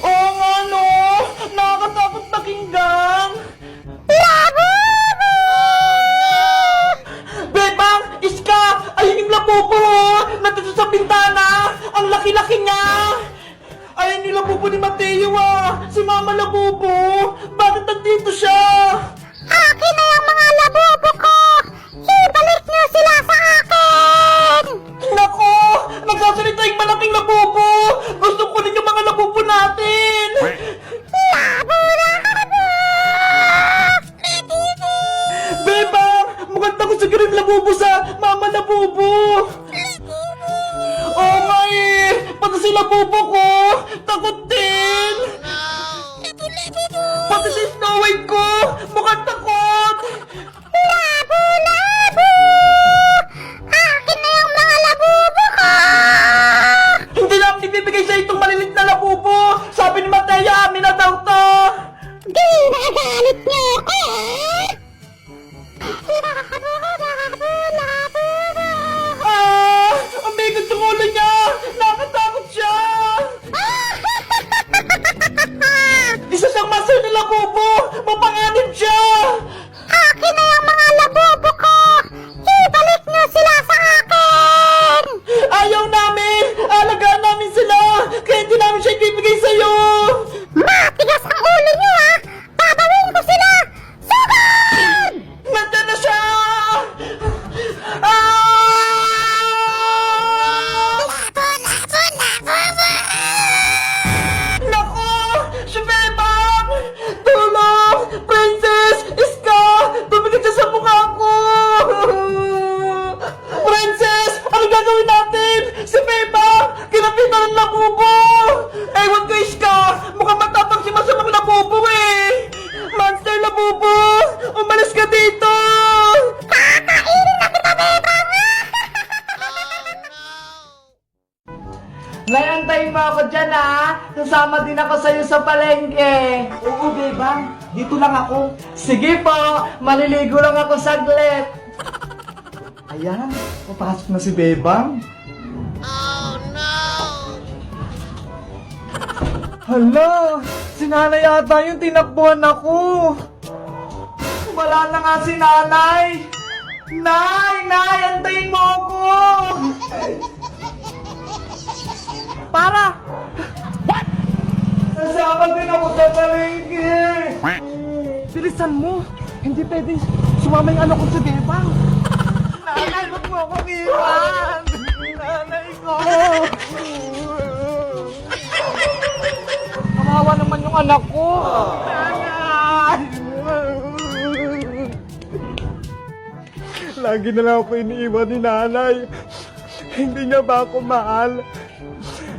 Oo nga, no? Nakakatakot pakinggan. Labubo! Bebang! Iska! Ayun yung labubo! Nandito sa bintana! Ang laki-laki niya! Ayun yung labubo ni Mateo ah! Si Mama Labubo! Bakit nandito siya? Akin na yung mga labubo ko! Ibalik niyo sila sa akin! Nako! Nagsasalita yung malaking labubo! Gusto ko rin yung mga labubo natin! Labo-labo! Bebang! Mukhang takot sa ganun labubo sa Mama Labubo! Oo nga eh! Pati si labubo ko! Takot din! Pati si Snow White ko! Mukhang takot! Labo-labo! Akin na yung mga labubo ko! Hindi lang ibibigay sa itong malilit na labubo! Sabi ni Mateo, amin na daw to! Ginagalit niyo ako! Labo-labo! Ah! Ang bigat ng ulo niya! Nakatakot siya! Isa siyang master na labubo! Mapanganib siya! Akin na yung mga labubo ko! Ibalik niyo sila sa akin! Ayaw namin! Alagaan namin sila! Kaya hindi namin siya ibibigay sa'yo! Matigas ang ulo niyo ha! Babawin ko sila! Sugod! Nandiyan na siya! Ah! Nako! Si Bebang! Tulong! Princess! Iska! Tumigil siya sa mukha ko! Princess! Ano gagawin natin? Si Bebang! Kinapitan ng labubo! Ewan ko, Iska! Mukhang matapang si masamang labubo eh! Monster labubo! Umalis ka dito! Kakainin na kita, Bebang! Nayantayin mo ako dyan ha! Sasama din ako sa'yo sa palengke! Oo, Bebang. Dito lang ako. Sige po! Maliligo lang ako saglit! Ayan, papasok na si Bebang. Oh no! Hala! Si nanay yata yung tinakbuhan ako! Wala na nga si nanay! Nay! Nay! Antayin mo ako! Para! What? Nasama din ako sa palengke! Bilisan mo! Hindi pwede sumama yung anak ko si Bebang! Nanay, wag mo akong iwan! Nanay ko! Kawawa naman yung anak ko! Nanay! Lagi na lang ako iniiwan ni nanay. Hindi niya ba ako mahal?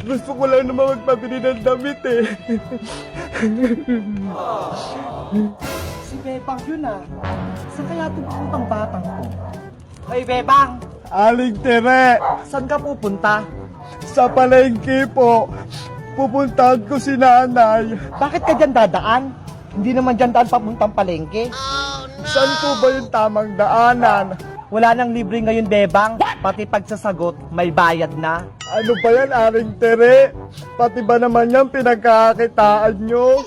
Gusto ko lang naman magpabili ng damit eh. Si Bebang yun ah. Saan kaya pupuntang batang ko? Ay Bebang! Aling Tere! Saan ka pupunta? Sa palengke po. Pupuntahan ko si nanay. Bakit ka dyan dadaan? Hindi naman dyan daan papuntang palengke. Saan po ba yung tamang daanan? Wala nang libre ngayon, Bebang. Pati pagsasagot, may bayad na. Ano ba yan, Aling Tere? Pati ba naman yan pinagkakakitaan nyo?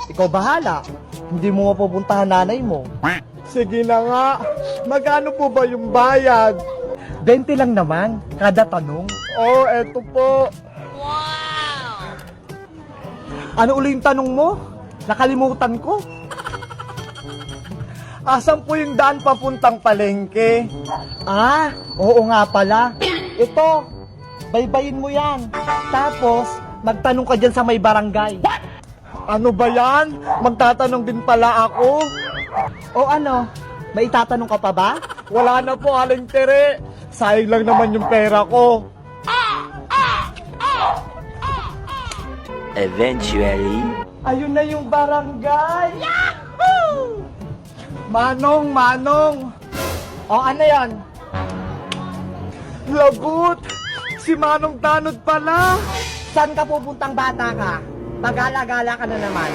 Ikaw bahala. Hindi mo mapupuntahan nanay mo. Sige na nga. Magkano po ba yung bayad? 20 lang naman, kada tanong. Oh, eto po. Ano uli yung tanong mo? Nakalimutan ko. Asan po yung daan papuntang palengke? Ah, oo nga pala. Ito, baybayin mo yan. Tapos, magtanong ka dyan sa may barangay. Ano ba yan? Magtatanong din pala ako. O ano, may itatanong ka pa ba? Wala na po, Aling Tere. Sayang lang naman yung pera ko. Eventually, Ayun na yung barangay. Yahoo! Manong, Manong. O ano yan? Lagot! Si Manong Tanod pala. Saan ka pupuntang bata ka? Pag-alagala ka na naman.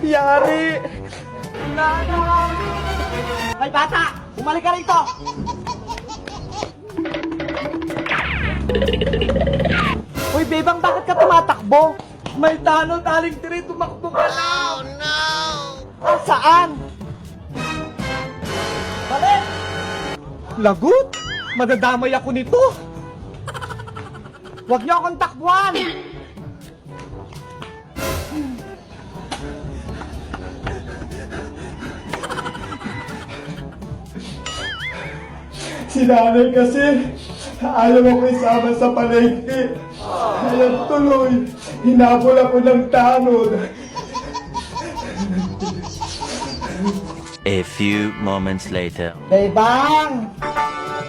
Yari! Nanay! Hoy bata! Bumalik ka rito! Hoy Bebang, bakit ka tumatakbo? May tanong, Aling Tiri, tumakbo ka na! Ah, saan? Balik! Lagot? Madadamay ako nito! Huwag niyo akong takbuhan! Si nanay kasi, ayaw ako isama sa palengke. Kaya tuloy, hinabol ako ng tanod. A few moments later. Bebang!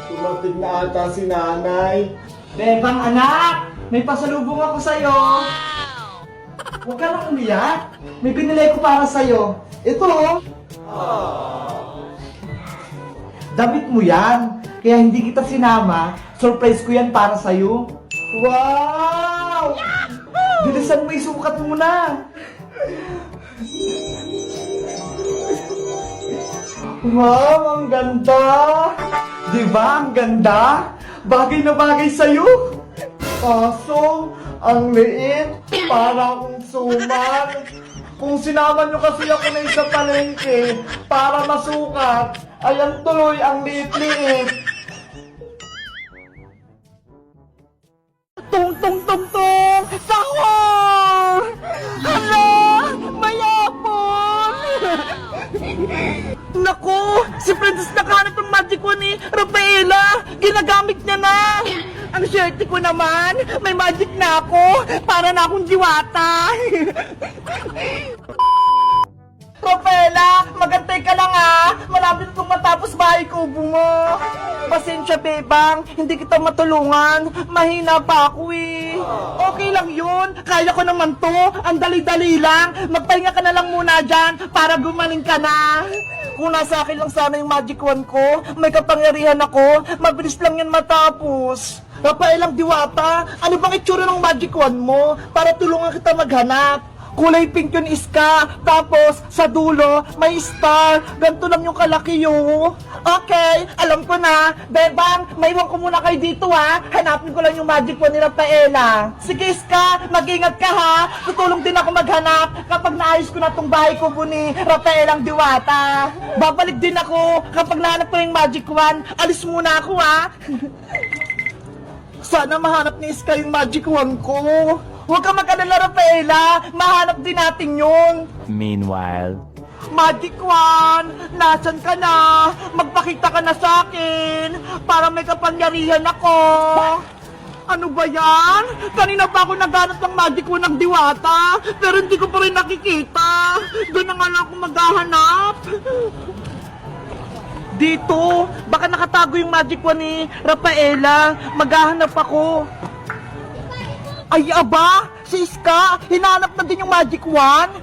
Tumating na ata si nanay. Bebang anak! May pasalubong ako sa'yo! Huwag ka lang umiyak! May binili ko para sa'yo! Ito oh! Damit mo yan! Kaya hindi kita sinama, surprise ko yan para sa'yo! Wow! Bilisan mo, isukat mo na! Wow, ang ganda! Di ba, ang ganda? Bagay na bagay sa'yo! Kaso, ang liit, para akong suman. Kung sinama nyo kasi ako na isa palengke para masukat, ayan tuloy ang liit-liit. Tung tung tung tung! Sahur! Hala! Mayapon! Naku! Si Princess nakahanap ng magic wand ni Rafaela! Ginagamit niya na! Ang swerte ko naman! May magic na ako! Para na akong diwata! Rafaela! Magantay ka lang ah! Malapit kong matapos bahay kubo mo! Pasensya, Bebang! Hindi kita matulungan! Mahina pa ako eh! Okay lang yun! Kaya ko naman to! Ang dali-dali lang! Magpahinga ka na lang muna dyan para gumaling ka na! Kung nasa akin lang sana yung magic wand ko, may kapangyarihan ako, mabilis lang yan matapos. Rafaelang Diwata, ano bang itsura ng magic wand mo para tulungan kita maghanap? Kulay pink yun, Iska. Tapos, sa dulo, may star. Ganito lang yung kalaki yun. Okay, alam ko na. Bebang, maiwan ko muna kayo dito ha. Hanapin ko lang yung magic wand ni Rafaela. Sige, Iska, mag-ingat ka ha. Tutulong din ako maghanap kapag naayos ko na tong bahay ko ni Rafaelang Diwata. Babalik din ako kapag nahanap ko yung magic wand. Alis muna ako ha. Sana mahanap ni Iska yung magic wand ko. Huwag ka mag-alala, Rafaela. Mahanap din natin yun. Meanwhile. Magic wand, nasan ka na? Magpakita ka na sa akin para may kapangyarihan ako. Ano ba yan? Kanina pa ako naghanap ng magic wand ng Diwata, pero hindi ko pa rin nakikita. Doon na nga lang ako maghahanap. Dito, baka nakatago yung magic wand ni Rafaela. Maghahanap ako. Ay, aba! Si Iska, hinanap na din yung magic wand.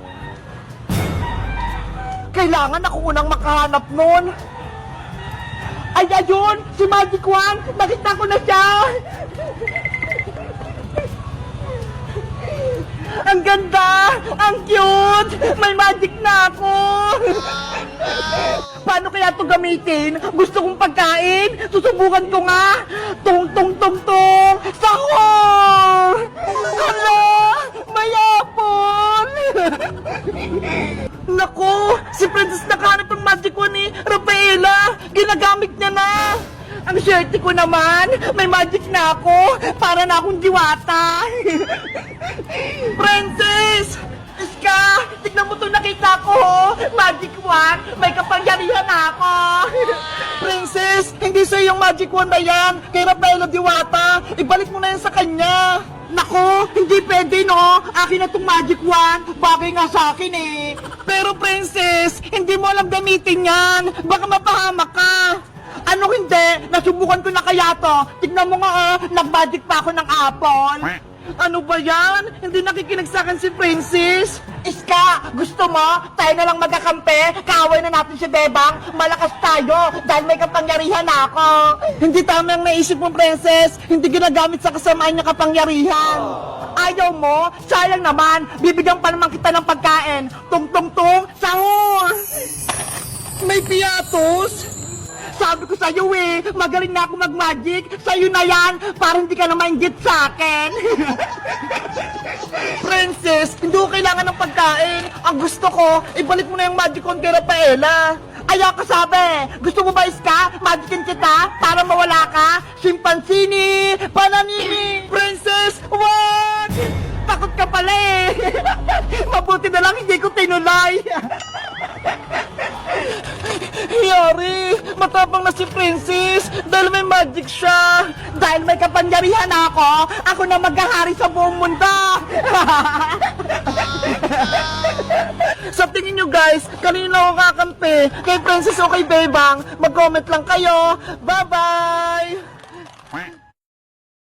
Kailangan ako unang makahanap nun. Ay, ayun! Si magic wand! Nakita ko na siya! Ang ganda! Ang cute! May magic na ako! Paano kaya ito gamitin? Gusto kong pagkain? Susubukan ko nga! Tung tung tung tung! Sahur! Hala! Mayapon! Naku! Si Princess nakahanap ng magic wand ni Rafaela! Ginagamit niya na! Ang swerte ko naman! May magic na ako! Para na akong diwata! Princess! Iska! Tignan mo ito, nakita ko! Magic wand! May kapangyarihan ako! Princess! Hindi sa'yo yung magic wand na yan! Kay Rafaela Diwata! Ibalik mo na yan sa kanya! Nako! Hindi pwede, no? Akin na tong magic wand! Bagay nga sa akin eh! Pero Princess! Hindi mo alam gamitin yan! Baka mapahamak ka! Ano hindi? Nasubukan ko na kaya to. Tignan mo nga nag-magic pa ako ng apple. Ano ba yan? Hindi nakikinig sa akin si Princess. Iska, gusto mo? Tayo na lang magkakampi. Kaaway na natin si Bebang. Malakas tayo dahil may kapangyarihan ako. Hindi tama ang naisip mo, Princess. Hindi ginagamit sa kasamaan niya kapangyarihan. Ayaw mo? Sayang naman. Bibigyan pa naman kita ng pagkain. Tung tung tung, sahur! May piatos? Sabi ko sa'yo eh, magaling na ako mag-magic. Sa'yo na yan, para hindi ka na mainggit sa akin. Princess, hindi ko kailangan ng pagkain. Ang gusto ko, ibalik mo na yung magic wand kay Rafaela. Ayaw ka sabi, gusto mo ba iska? Magicin kita para mawala ka? Simpansini, pananini, princess, wag! Takot ka pala eh. Mabuti na lang hindi ko tinulay. Yari, matapang na si Princess dahil may magic siya. Dahil may kapangyarihan ako na maghahari sa buong mundo. Sa tingin nyo guys, kanino ako kakampi? Kay Princess o kay Bebang? Mag-comment lang kayo. Bye-bye!